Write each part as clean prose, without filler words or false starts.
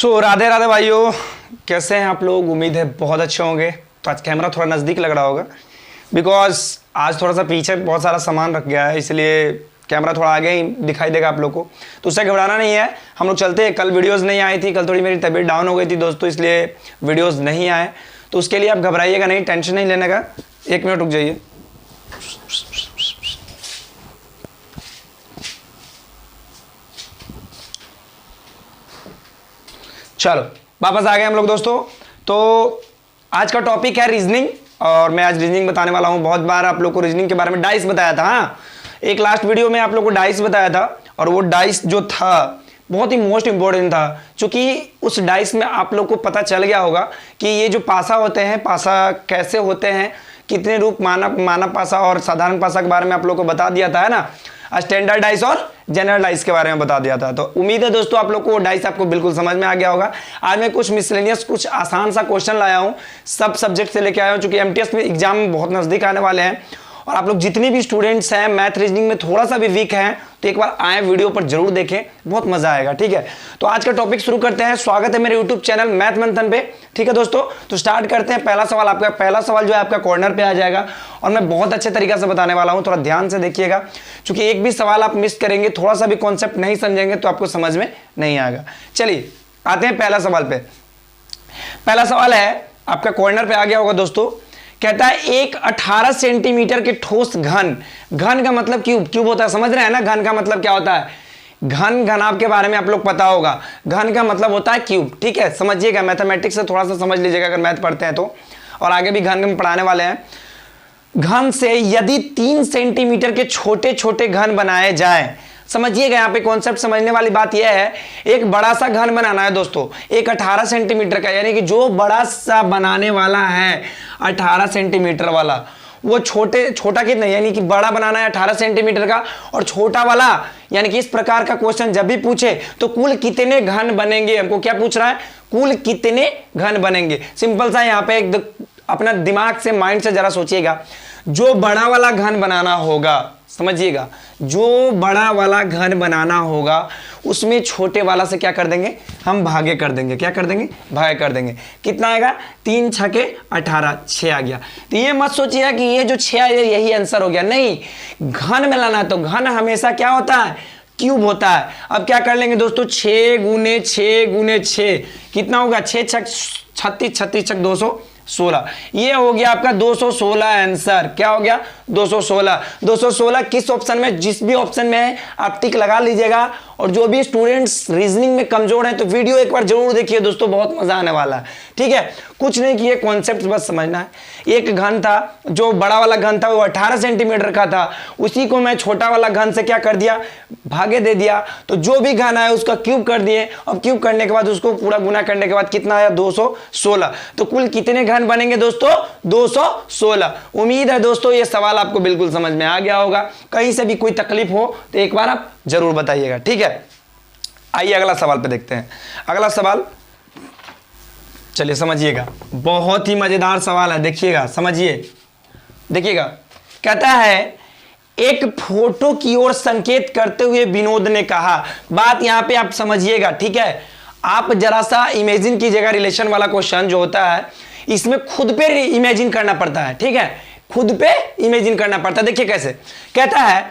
राधे राधे भाइयों, कैसे हैं आप लोग। उम्मीद है बहुत अच्छे होंगे। तो आज कैमरा थोड़ा नज़दीक लग रहा होगा बिकॉज आज थोड़ा सा पीछे बहुत सारा सामान रख गया है, इसलिए कैमरा थोड़ा आगे ही दिखाई देगा आप लोग को। तो उससे घबराना नहीं है, हम लोग चलते हैं। कल वीडियोस नहीं आई थी, कल थोड़ी मेरी तबीयत डाउन हो गई थी दोस्तों, इसलिए वीडियोस नहीं आए। तो उसके लिए आप घबराइएगा नहीं, टेंशन नहीं लेने का। 1 मिनट रुक जाइए। चलो वापस आ गए हम लोग दोस्तों। तो आज का टॉपिक है रीजनिंग, और मैं आज रीजनिंग बताने वाला हूं। बहुत बार आप लोग को रीजनिंग के बारे में डाइस बताया था। हाँ, एक लास्ट वीडियो में आप लोग को डाइस बताया था, और वो डाइस जो था बहुत ही मोस्ट इंपॉर्टेंट था, क्योंकि उस डाइस में आप लोग को पता चल गया होगा कि ये जो पासा होते हैं, पासा कैसे होते हैं, कितने रूप, मानव पासा और साधारण पासा के बारे में आप लोग को बता दिया था, है ना। स्टैंडर्ड डाइस और जनरल डाइस के बारे में बता दिया था। तो उम्मीद है दोस्तों आप लोग को वो डाइस आपको बिल्कुल समझ में आ गया होगा। आज मैं कुछ मिसलेनियस, कुछ आसान सा क्वेश्चन लाया हूं, सब सब्जेक्ट से लेके आया हूं, क्योंकि एमटीएस में एग्जाम बहुत नजदीक आने वाले हैं। और आप लोग जितने भी स्टूडेंट्स हैं, मैथ रीजनिंग में थोड़ा सा भी वीक हैं, तो एक बार आए, वीडियो पर जरूर देखें, बहुत मजा आएगा। ठीक है, तो आज का टॉपिक शुरू करते हैं। स्वागत है मेरे यूट्यूब चैनल मैथ मंथन पे। ठीक है दोस्तों, तो स्टार्ट करते हैं। पहला सवाल जो है आपका कॉर्नर पे आ जाएगा, और मैं बहुत अच्छे तरीके से बताने वाला हूं, थोड़ा ध्यान से देखिएगा, क्योंकि एक भी सवाल आप मिस करेंगे, थोड़ा सा भी कॉन्सेप्ट नहीं समझेंगे तो आपको समझ में नहीं आएगा। चलिए आते हैं पहला सवाल पे। पहला सवाल है आपका कॉर्नर पे आ गया होगा दोस्तों। कहता है एक 18 सेंटीमीटर के ठोस घन का मतलब क्यूब होता है। समझ रहे हैं ना, घन का मतलब क्या होता है। घनाभ के बारे में आप लोग पता होगा, घन का मतलब होता है क्यूब। ठीक है, समझिएगा, मैथमेटिक्स से थोड़ा सा समझ लीजिएगा अगर मैथ पढ़ते हैं तो, और आगे भी घन में पढ़ाने वाले हैं। घन से यदि 3 सेंटीमीटर के छोटे छोटे घन बनाए जाए, समझिएगा यहाँ पे कॉन्सेप्ट समझने वाली बात यह है, एक बड़ा सा घन बनाना है दोस्तों, एक 18 सेंटीमीटर का, यानी कि जो बड़ा सा बनाने वाला है 18 सेंटीमीटर वाला, वो छोटा कितना, यानी कि बड़ा बनाना है 18 सेंटीमीटर का, और छोटा वाला, यानी कि इस प्रकार का क्वेश्चन जब भी पूछे तो कुल कितने घन बनेंगे, हमको क्या पूछ रहा है, कुल कितने घन बनेंगे। सिंपल सा यहाँ पे एक अपना दिमाग से, माइंड से जरा सोचिएगा। जो बड़ा वाला घन बनाना होगा, समझिएगा, जो बड़ा वाला घन बनाना होगा उसमें छोटे वाला से क्या कर देंगे, हम भागे कर देंगे। क्या कर देंगे, भागे कर देंगे। कितना आएगा, 3 छके 18, 6 आ गया। तो ये मत सोचिएगा कि ये जो 6 है यही आंसर हो गया, नहीं। घन में लाना है तो घन हमेशा क्या होता है, क्यूब होता है। अब क्या कर लेंगे दोस्तों, 6 गुने 6 गुने 6 कितना होगा, 6 छक 36, 36 छक 216। ये हो गया आपका 216 आंसर। क्या हो गया, 216 किस ऑप्शन में, जिस भी ऑप्शन में है आप टिक लगा लीजिएगा। और जो भी स्टूडेंट्स रीजनिंग में कमजोर हैं तो वीडियो एक बार जरूर देखिए दोस्तों, बहुत मजा आने वाला है। ठीक है, कुछ नहीं किए, कॉन्सेप्ट बस समझना है। एक घन था, जो बड़ा वाला घन था वो 18 सेंटीमीटर का था, उसी को मैं छोटा वाला घन से क्या कर दिया, भागे दे दिया। तो जो भी घन आया उसका क्यूब कर दिए। अब क्यूब करने के बाद उसको पूरा गुना करने के बाद कितना आया, 216। तो कुल कितने घन बनेंगे दोस्तों, 216। उम्मीद है दोस्तों ये सवाल आपको बिल्कुल समझ में आ गया होगा। कहीं से भी कोई तकलीफ हो तो एक बार आप जरूर बताइएगा। ठीक है, आइए अगला सवाल पे देखते हैं। अगला सवाल चलिए समझिएगा, बहुत ही मजेदार सवाल है, देखिएगा, देखिएगा। कहता है एक फोटो की ओर संकेत करते हुए विनोद ने कहा। बात यहां पे आप समझिएगा, ठीक है। आप जरा सा इमेजिन कीजिएगा, रिलेशन वाला क्वेश्चन जो होता है इसमें खुद पे इमेजिन करना पड़ता है। ठीक है, खुद पे इमेजिन करना पड़ता है। देखिए कैसे कहता है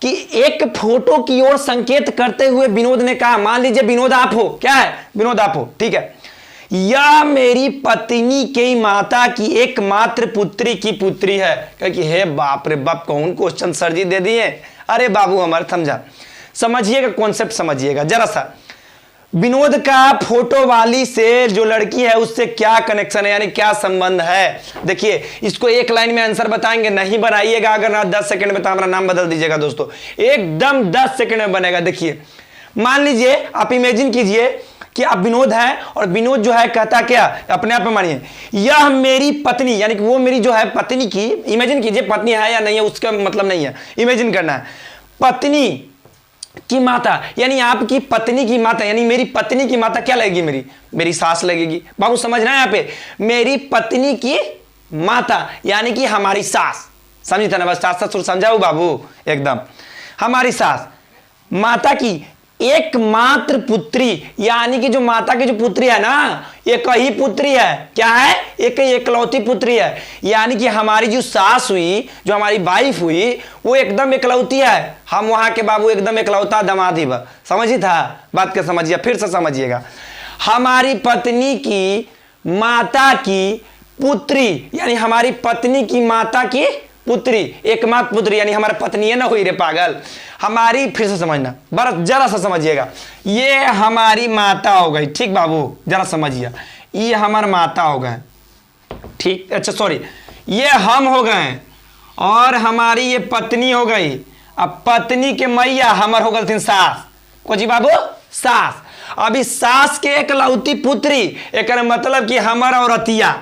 कि एक फोटो की ओर संकेत करते हुए विनोद ने कहा, मान लीजिए विनोद आप हो, क्या है, विनोद आप हो, ठीक है। यह मेरी पत्नी की माता की एकमात्र पुत्री की पुत्री है। कि हे बाप रे बाप, कौन क्वेश्चन सर जी दे दिए। अरे बाबू हमारे समझिएगा, कॉन्सेप्ट समझिएगा जरा सा। विनोद का फोटो वाली से जो लड़की है उससे क्या कनेक्शन है, यानी क्या संबंध है। देखिए इसको एक लाइन में आंसर बताएंगे, नहीं बनाइएगा अगर ना 10 सेकंड में तो हमारा नाम बदल दीजिएगा दोस्तों, एकदम 10 सेकंड में बनेगा। देखिए मान लीजिए आप इमेजिन कीजिए कि आप विनोद हैं, और विनोद जो है कहता क्या, अपने आप में मानिए, यह मेरी पत्नी, यानी कि वो मेरी जो है पत्नी की, इमेजिन कीजिए पत्नी है या नहीं है उसका मतलब नहीं है, इमेजिन करना है। पत्नी की माता, यानी आपकी पत्नी की माता, यानी मेरी पत्नी की माता क्या लगेगी, मेरी सास लगेगी। बाबू समझना है यहाँ पे, मेरी पत्नी की माता यानी कि हमारी सास, समझी था ना, बस सास ससुर समझाओ बाबू, एकदम हमारी सास, माता की एकमात्र पुत्री, यानी कि जो माता की जो पुत्री है ना, एक ही पुत्री है। क्या है? एक एकलौती पुत्री है। यानी कि हमारी जो सास हुई, जो हमारी वाइफ हुई, वो एकदम एकलौती है। हम वहां के बाबू एकदम एकलौता दामाद ही बा। समझी था बात के? समझिए, फिर से समझिएगा। हमारी पत्नी की माता की पुत्री, यानी हमारी पत्नी की माता की पुत्री, एकमात्र पुत्री, यानी हमारी पत्नी है ना हुई रे पागल हमारी। फिर से समझना, बस जरा सा समझिएगा। ये हमारी माता हो गई, ठीक बाबू, जरा समझिए। ये हमारे माता हो गए, ठीक, अच्छा सॉरी, ये हम हो गए और हमारी ये पत्नी हो गई। अब पत्नी के मैया हमार हो गई सास। को जी बाबू? सास। अभी सास के एकलौती पुत्री, एक मतलब कि हमारा और अतिया।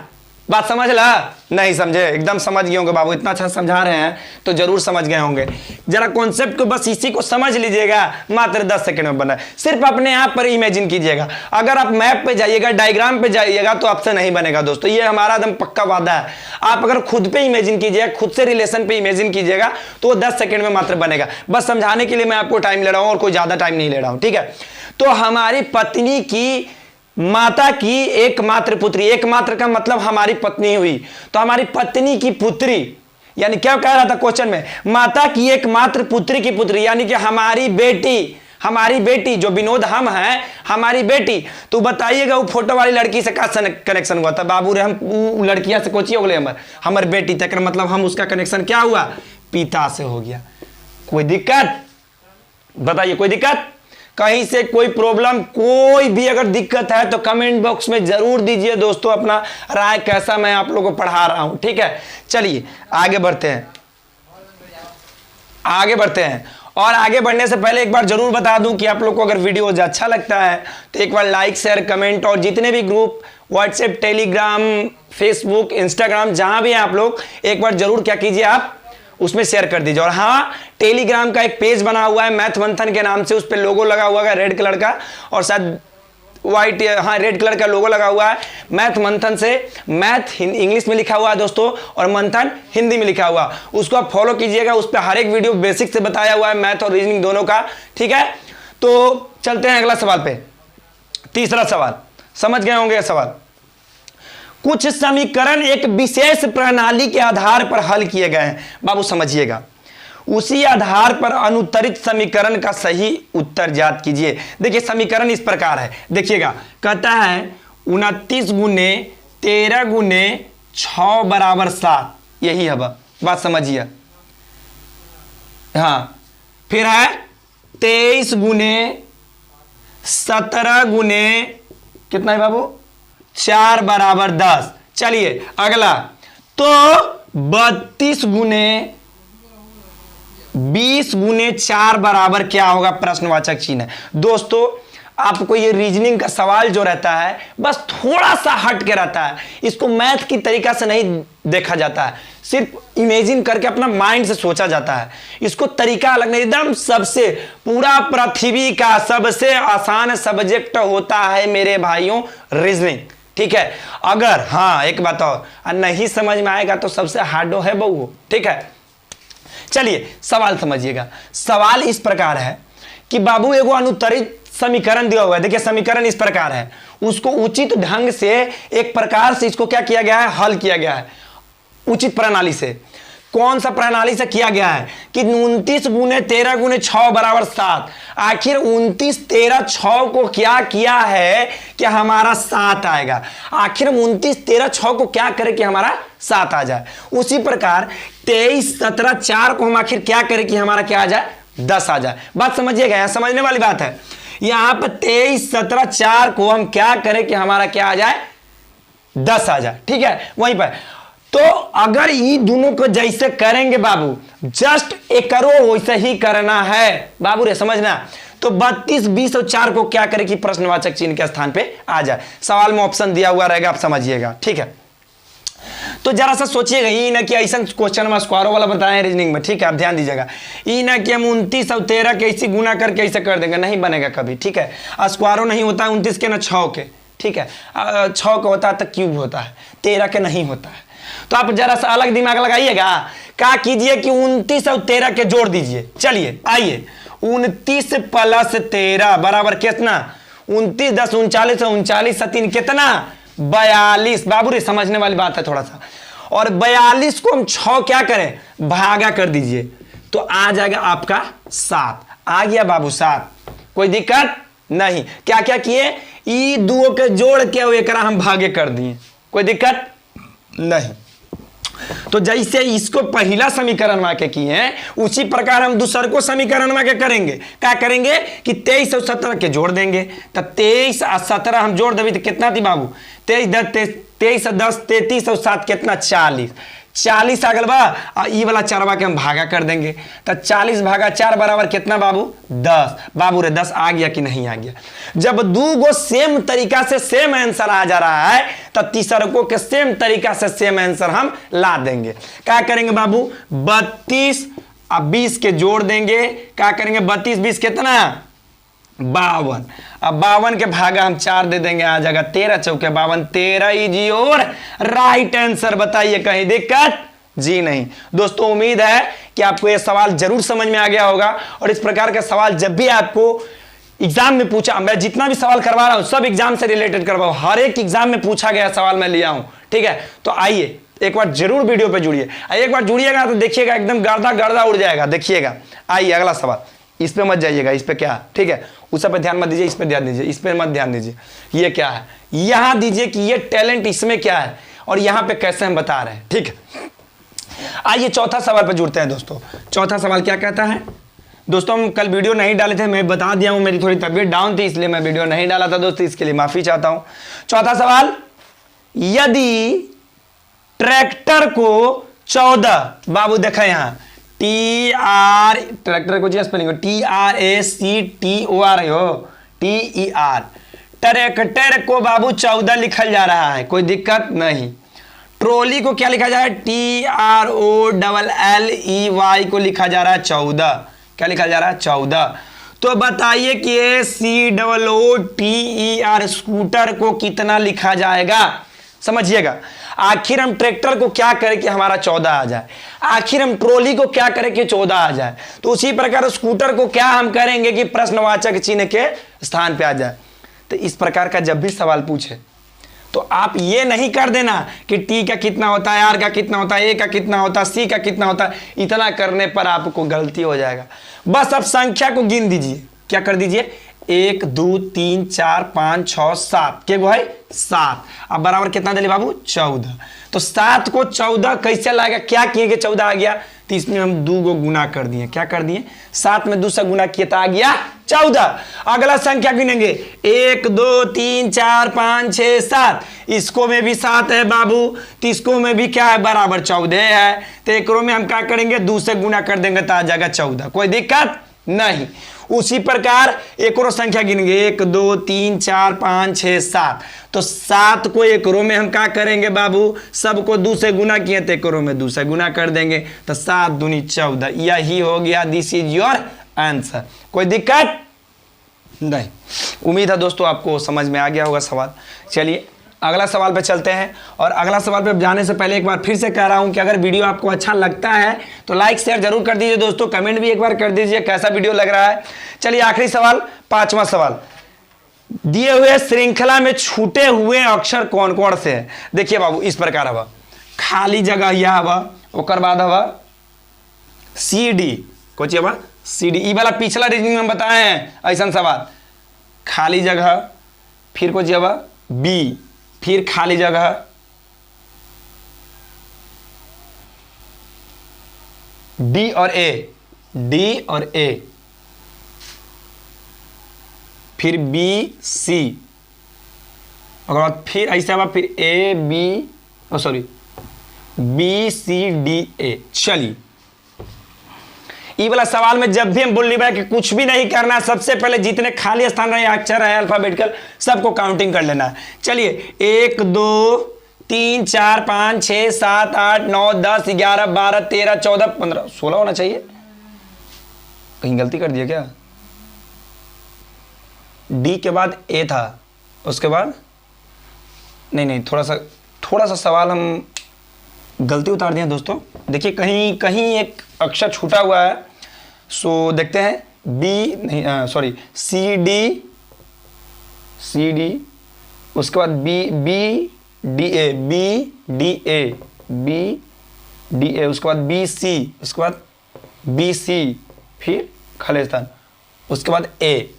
बात समझ ला? नहीं समझे? एकदम समझ गए होंगे बाबू, इतना अच्छा समझा रहे हैं तो जरूर समझ गए होंगे। जरा कॉन्सेप्ट को बस इसी को समझ लीजिएगा, मात्र 10 सेकंड में बना है। सिर्फ अपने आप पर इमेजिन कीजिएगा। अगर आप मैप पे जाइएगा, डायग्राम पे जाइएगा तो आपसे नहीं बनेगा दोस्तों, ये हमारा एकदम पक्का वादा है। आप अगर खुद पे इमेजिन कीजिएगा, खुद से रिलेशन पे इमेजिन कीजिएगा तो 10 सेकंड में मात्र बनेगा। बस समझाने के लिए मैं आपको टाइम ले रहा हूं और कोई ज्यादा टाइम नहीं ले रहा हूं, ठीक है? तो हमारी पत्नी की माता की एकमात्र पुत्री, एकमात्र का मतलब हमारी पत्नी हुई, तो हमारी पत्नी की पुत्री, यानी क्या कह रहा था क्वेश्चन में? माता की एकमात्र पुत्री की पुत्री, यानी कि हमारी बेटी जो विनोद हम हैं, हमारी बेटी। तो बताइएगा वो फोटो वाली लड़की से क्या कनेक्शन हुआ था बाबू रे? हम लड़किया से कोची हो गए हमार बेटी तक, मतलब हम उसका कनेक्शन क्या हुआ? पिता से हो गया। कोई दिक्कत? बताइए, कोई दिक्कत? कहीं से कोई प्रॉब्लम, कोई भी अगर दिक्कत है तो कमेंट बॉक्स में जरूर दीजिए दोस्तों अपना राय, कैसा मैं आप लोगों को पढ़ा रहा हूं, ठीक है? चलिए आगे बढ़ते हैं, और आगे बढ़ने से पहले एक बार जरूर बता दूं कि आप लोग को अगर वीडियो अच्छा लगता है तो एक बार लाइक, शेयर, कमेंट, और जितने भी group WhatsApp, Telegram, Facebook, Instagram, जहां भी हैं आप लोग, एक बार जरूर क्या कीजिए, आप उसमें शेयर कर दीजिए। और हाँ, टेलीग्राम का एक पेज बना हुआ है मैथ मंथन के नाम से, उस पर लोगो लगा हुआ है रेड कलर का, और शायद व्हाइट, हाँ रेड कलर का लोगो लगा हुआ है मैथ मंथन से। मैथ इंग्लिश में लिखा हुआ है दोस्तों और मंथन हिंदी में लिखा हुआ, उसको आप फॉलो कीजिएगा। उस पर हर एक वीडियो बेसिक से बताया हुआ है, मैथ और रीजनिंग दोनों का, ठीक है? तो चलते हैं अगला सवाल पे। तीसरा सवाल, समझ गए होंगे सवाल। कुछ समीकरण एक विशेष प्रणाली के आधार पर हल किए गए हैं। बाबू समझिएगा, उसी आधार पर अनुत्तरित समीकरण का सही उत्तर ज्ञात कीजिए। देखिए समीकरण इस प्रकार है, देखिएगा, कहता है 29 गुने 13 गुने 6 बराबर 7, यही है बात समझिए। हाँ, फिर है 23 गुने 17 गुने कितना है बाबू? 4 बराबर 10। चलिए अगला, तो 32 गुने 20 गुने 4 बराबर क्या होगा? प्रश्नवाचक चिन्ह है। दोस्तों आपको ये रीजनिंग का सवाल जो रहता है बस थोड़ा सा हट के रहता है, इसको मैथ की तरीका से नहीं देखा जाता है, सिर्फ इमेजिन करके अपना माइंड से सोचा जाता है। इसको तरीका अलग नहीं, एकदम सबसे पूरा पृथ्वी का सबसे आसान सब्जेक्ट होता है मेरे भाइयों रीजनिंग, ठीक है? अगर हाँ एक बात और नहीं समझ में आएगा तो सबसे हार्डो है बहू, ठीक है? चलिए सवाल समझिएगा। सवाल इस प्रकार है कि बाबू एगो अनुत्तरित समीकरण दिया हुआ है। देखिए समीकरण इस प्रकार है, उसको उचित ढंग से एक प्रकार से इसको क्या किया गया है? हल किया गया है उचित प्रणाली से। कौन सा प्रणाली से किया गया है? कि 29 गुने 13 गुने 6 बराबर 7। आखिर 29 13 6 को क्या किया है कि हमारा 7 आएगा? आखिर 29 13 6 को क्या करे कि हमारा 7 आ जाए? उसी प्रकार 23 17 4 को हम आखिर क्या करें कि हमारा क्या आ जाए? 10 आ जाए। बात समझिएगा, यहां समझने वाली बात है। यहां पर 23 17 4 को हम क्या करें कि हमारा क्या आ जाए? 10 आ जाए, ठीक है? वहीं पर तो अगर ये दोनों को जैसे करेंगे बाबू, जस्ट एक करो वैसे ही करना है बाबू रे, समझना। तो 32 20 और 4 को क्या करे कि प्रश्नवाचक चिन्ह के स्थान पे आ जाए। सवाल में ऑप्शन दिया हुआ रहेगा, आप समझिएगा, ठीक है? तो जरा सा सोचिएगा, ये ना कि ऐसा क्वेश्चन में स्क्वायरों वाला बताएं रीजनिंग में, ठीक है? आप ध्यान दीजिएगा, ये ना कि हम 29 और 13 के ऐसे गुना करके ऐसे कर देंगे, नहीं बनेगा कभी, ठीक है? स्क्वायरों नहीं होता है 29 के ना 6 के, ठीक है? 6 का होता है तो क्यूब होता है, 13 के नहीं होता है। तो आप जरा सा अलग दिमाग लगाइएगा, क्या कीजिए कि 29 और 13 के जोड़ दीजिए। चलिए आइए, 29 प्लस 13 बराबर कितना, 29 10 39 39 3 कितना 42। बाबू रे समझने वाली बात है थोड़ा सा। और 42 को हम 6 क्या करें, भागा कर दीजिए, तो आ जाएगा आपका 7। आ गया बाबू 7, कोई दिक्कत नहीं। क्या क्या किए, ई दुओ के जोड़ के एक हम भागे कर दिए, कोई दिक्कत नहीं। तो जैसे इसको पहला समीकरण में के किए हैं, उसी प्रकार हम दूसर को समीकरण में के करेंगे। क्या करेंगे कि 23 और 17 के जोड़ देंगे। तो 23 और 17 हम जोड़ देंगे तो कितना थी बाबू, 23 और 10 33 और 7 कितना 40। 40 आ गल बा, ई वाला 4 के हम भागा कर देंगे। तो 40 भागा 4 बराबर कितना बाबू 10। बाबू रे 10 आ गया कि नहीं आ गया। जब दो गो सेम तरीका से सेम आंसर आ जा रहा है, तो तीसरको के सेम तरीका से सेम आंसर हम ला देंगे। क्या करेंगे बाबू, 32 और 20 के जोड़ देंगे। क्या करेंगे, 32 20 कितना 52। अब 52 के भागा हम 4 दे देंगे, आ जाएगा 13 चौके 52, 13 इजी और राइट आंसर। बताइए कहीं दिक्कत जी नहीं। दोस्तों उम्मीद है कि आपको यह सवाल जरूर समझ में आ गया होगा। और इस प्रकार का सवाल जब भी आपको एग्जाम में पूछा, मैं जितना भी सवाल करवा रहा हूं सब एग्जाम से रिलेटेड करवाऊं, हर एक एग्जाम में पूछा गया सवाल मैं लिया हूं, ठीक है। तो आइए एक बार जरूर वीडियो पे जुड़िए, एक बार जुड़िएगा तो देखिएगा एकदम गर्दा गर्दा उड़ जाएगा। देखिएगा, आइए अगला सवाल, इस पे मत जाइएगा, इस पे क्या, ठीक है, उस पे ध्यान मत दीजिए, इस पे ध्यान दीजिए, इस पे मत ध्यान दीजिए। ये क्या है, यहां दीजिए कि ये टैलेंट इसमें क्या है और यहां पे कैसे हम बता रहे हैं, ठीक है। आइए चौथा सवाल पे जुड़ते हैं दोस्तों। चौथा सवाल क्या कहता है दोस्तों, हम कल वीडियो नहीं डाले थे, मैं बता दिया हूं, मेरी थोड़ी तबीयत डाउन थी इसलिए मैं वीडियो नहीं डाला था दोस्तों, इसके लिए माफी चाहता हूं। चौथा सवाल, यदि ट्रैक्टर को 14, बाबू देखा यहां ट्रैक्टर को स्पेलिंग TRACTOR हो, TER, ट्रैक्टर को बाबू 14 लिखल जा रहा है, कोई दिक्कत नहीं। ट्रॉली को क्या लिखा जा रहा है, TROLLEY को लिखा जा रहा है 14। क्या लिखा जा रहा है 14। तो बताइए कि SCOOTER स्कूटर को कितना लिखा जाएगा, समझिएगा। आखिर हम ट्रैक्टर को क्या करें कि हमारा 14 आ जाए, आखिर हम ट्रॉली को क्या करें कि 14 आ जाए, तो उसी प्रकार स्कूटर को क्या हम करेंगे कि प्रश्नवाचक चिन्ह के स्थान पे आ जाए। तो इस प्रकार का जब भी सवाल पूछे तो आप ये नहीं कर देना कि टी का कितना होता है, आर का कितना होता है, ए का कितना होता है, सी का कितना होता है। इतना करने पर आपको गलती हो जाएगा। बस अब संख्या को गिन दीजिए, क्या कर दीजिए, 1 2 3 4 5 6 7 के वो है 7। अब बराबर कितना दिले बाबू 14। तो 7 को 14 कैसे लाएगा, क्या किए कि 14 आ गया, तो इसमें हम 2 को गुना कर दिए। क्या कर दिए, 7 में 2 से गुना किए तो आ गया 14। अगला संख्या गिनेंगे 1 2 3 4 5 6 7, इसको में भी 7 है बाबू, तो इसको में भी क्या है बराबर 14 है। तो एक में हम क्या करेंगे 2 से गुना कर देंगे तो आ जाएगा 14, कोई दिक्कत नहीं। उसी प्रकार एक और संख्या गिनेंगे 1 2 3 4 5 6 7, तो 7 को एक रो में हम क्या करेंगे बाबू, सबको 2 से गुना किए तो एक रो में 2 से गुना कर देंगे, तो 7 दूनी 14। यही हो गया, दिस इज योर आंसर, कोई दिक्कत नहीं। उम्मीद है दोस्तों आपको समझ में आ गया होगा सवाल। चलिए अगला सवाल पे चलते हैं। और अगला सवाल पे जाने से पहले एक बार फिर से कह रहा हूं कि अगर वीडियो आपको अच्छा लगता है तो लाइक शेयर जरूर कर दीजिए दोस्तों, कमेंट भी एक बार कर दीजिए कैसा वीडियो लग रहा है। चलिए आखिरी सवाल, 5वां सवाल, दिए हुए श्रृंखला में छूटे हुए अक्षर कौन कौन से है। देखिए बाबू इस प्रकार हवा, खाली जगह यह हवा, ओकर बाद हवा CD, कोची हवा CD। ई वाला पिछला रीजनिंग में बताए हैं ऐसा सवाल, खाली जगह, फिर कोची हवा B, फिर खाली जगह, D और A, D और A, फिर B C, और बाद फिर ऐसा हुआ, फिर A B B C D A। चलिए ये वाला सवाल में जब भी हम बोल रहे कि कुछ भी नहीं करना, सबसे पहले जितने खाली स्थान रहे अक्षर है अल्फाबेटिकल सबको काउंटिंग कर लेना है। चलिए 1 2 3 4 5 6 7 8 9 10 11 12 13 14 15 16 होना चाहिए, कहीं गलती कर दिया क्या। डी के बाद ए था, उसके बाद नहीं थोड़ा सा सवाल हम गलती उतार दिया दोस्तों, देखिए कहीं कहीं एक अक्षर छूटा हुआ है। सो देखते हैं बी नहीं सॉरी सी डी उसके बाद बी डी ए उसके बाद बी सी उसके बाद बी सी फिर खालिस्तान उसके बाद ए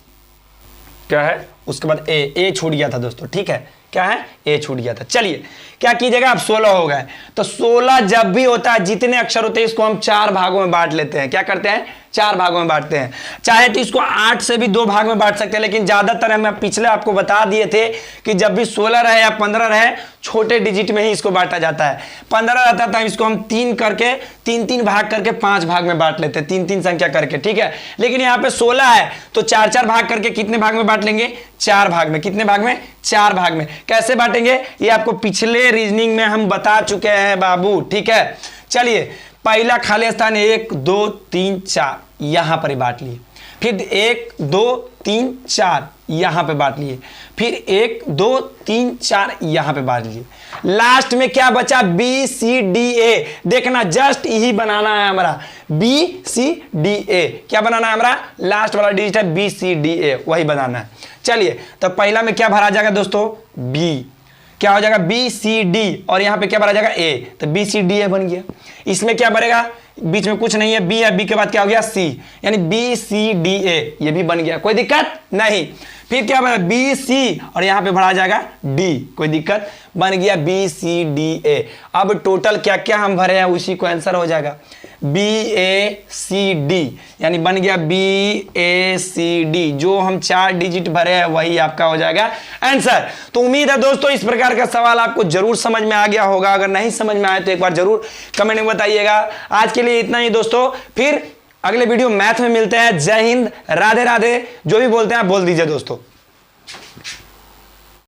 क्या है, उसके बाद ए छूट गया था दोस्तों, ठीक है क्या है ए छूट गया था। चलिए क्या कीजिएगा, अब 16 हो गए। तो 16 जब भी होता है जितने अक्षर होते हैं इसको हम 4 भागों में बांट लेते हैं। क्या करते हैं, 4 भागों में बांटते हैं। चाहे तो इसको 8 से भी 2 भाग में बांट सकते हैं, लेकिन ज्यादातर हम पिछले आपको बता दिए थे कि जब भी 16 रहे या 15 रहे छोटे डिजिट में ही इसको बांटा जाता है। 15 रहता था इसको हम 3 भाग करके 5 भाग में बांट लेते हैं, 3 संख्या करके, ठीक है। लेकिन यहाँ पे 16 है तो 4 भाग करके कितने भाग में बांट लेंगे, 4 भाग में। कितने भाग में, 4 भाग में। कैसे बांटेंगे ये आपको पिछले रीजनिंग में हम बता चुके हैं बाबू, ठीक है। चलिए पहला खाली स्थान 1 2 3 4 यहां पर ही बांट लिए, फिर 1 2 3 4 यहां पे बांट लिए, फिर 1 2 3 4 यहां पे बांट लिए। लास्ट में क्या बचा, बी सी डी ए। देखना जस्ट यही बनाना है हमारा, बी सी डी ए। क्या बनाना है हमारा, लास्ट वाला डिजिट है बी सी डी ए, वही बनाना है। चलिए तो पहला में क्या भरा जाएगा दोस्तों, बी। क्या हो जाएगा, बी सी डी, और यहां पे क्या भरा जाएगा ए, तो बी सी डी ए बन गया। इसमें क्या भरेगा, बीच में कुछ नहीं है, बी है, बी के बाद क्या हो गया सी, यानी बी सी डी ए, ये भी बन गया, कोई दिक्कत नहीं। फिर क्या बना, बी सी, और यहां पे भरा जाएगा डी, कोई दिक्कत, बन गया बी सी डी ए। अब टोटल क्या क्या हम भरे हैं उसी को आंसर हो जाएगा, बी ए सी डी, यानी बन गया बी ए सी डी। जो हम 4 डिजिट भरे हैं वही आपका हो जाएगा आंसर। तो उम्मीद है दोस्तों इस प्रकार का सवाल आपको जरूर समझ में आ गया होगा। अगर नहीं समझ में आए तो एक बार जरूर कमेंट में बताइएगा। आज के लिए इतना ही दोस्तों, फिर अगले वीडियो मैथ में मिलते हैं। जय हिंद, राधे राधे, जो भी बोलते हैं आप बोल दीजिए दोस्तों।